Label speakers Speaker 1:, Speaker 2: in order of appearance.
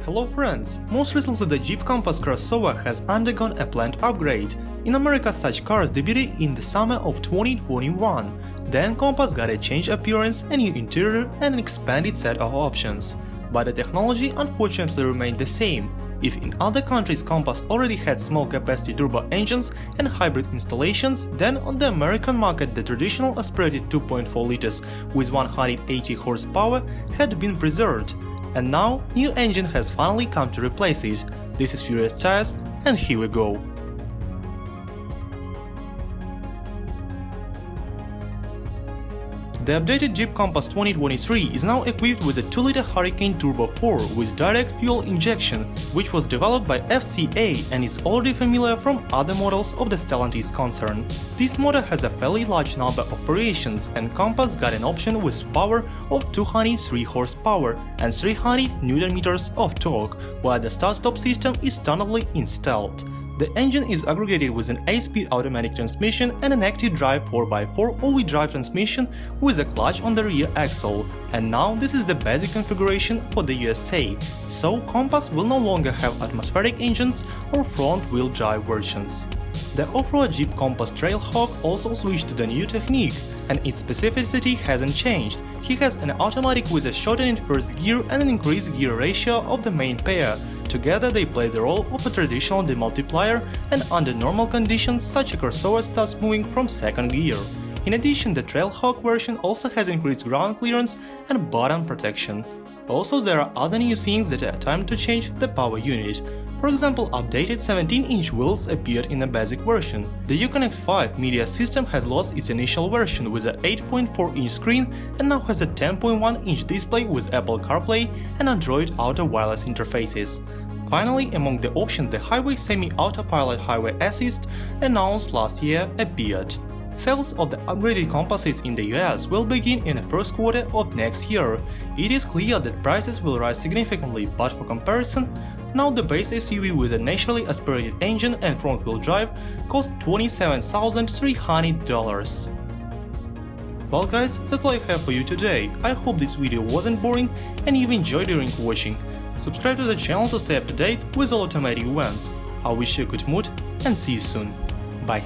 Speaker 1: Hello friends! Most recently the Jeep Compass crossover has undergone a planned upgrade. In America such cars debuted in the summer of 2021. Then Compass got a changed appearance, a new interior and an expanded set of options. But the technology unfortunately remained the same. If in other countries Compass already had small capacity turbo engines and hybrid installations, then on the American market the traditional aspirated 2.4 liters with 180 horsepower had been preserved. And now new engine has finally come to replace it. This is Furious Tires, and here we go. The updated Jeep Compass 2023 is now equipped with a 2-liter Hurricane Turbo 4 with direct fuel injection, which was developed by FCA and is already familiar from other models of the Stellantis concern. This model has a fairly large number of variations, and Compass got an option with power of 203 horsepower and 300 Nm of torque, while the start-stop system is standardly installed. The engine is aggregated with an 8-speed automatic transmission and an active drive 4x4 all-wheel drive transmission with a clutch on the rear axle. And now this is the basic configuration for the USA, so Compass will no longer have atmospheric engines or front-wheel drive versions. The off-road Jeep Compass Trailhawk also switched to the new technique, and its specificity hasn't changed. He has an automatic with a shortened first gear and an increased gear ratio of the main pair. Together they play the role of a traditional demultiplier, and under normal conditions such a crossover starts moving from second gear. In addition, the Trailhawk version also has increased ground clearance and bottom protection. Also, there are other new things that are time to change the power unit. For example, updated 17-inch wheels appeared in the basic version. The Uconnect 5 media system has lost its initial version with an 8.4-inch screen and now has a 10.1-inch display with Apple CarPlay and Android Auto wireless interfaces. Finally, among the options, the Highway Semi-Autopilot Highway Assist, announced last year, appeared. Sales of the upgraded Compasses in the US will begin in the first quarter of next year. It is clear that prices will rise significantly, but for comparison, now the base SUV with a naturally aspirated engine and front-wheel drive costs $27,300. Well guys, that's all I have for you today. I hope this video wasn't boring and you enjoyed during watching. Subscribe to the channel to stay up to date with all automotive events. I wish you a good mood and see you soon. Bye.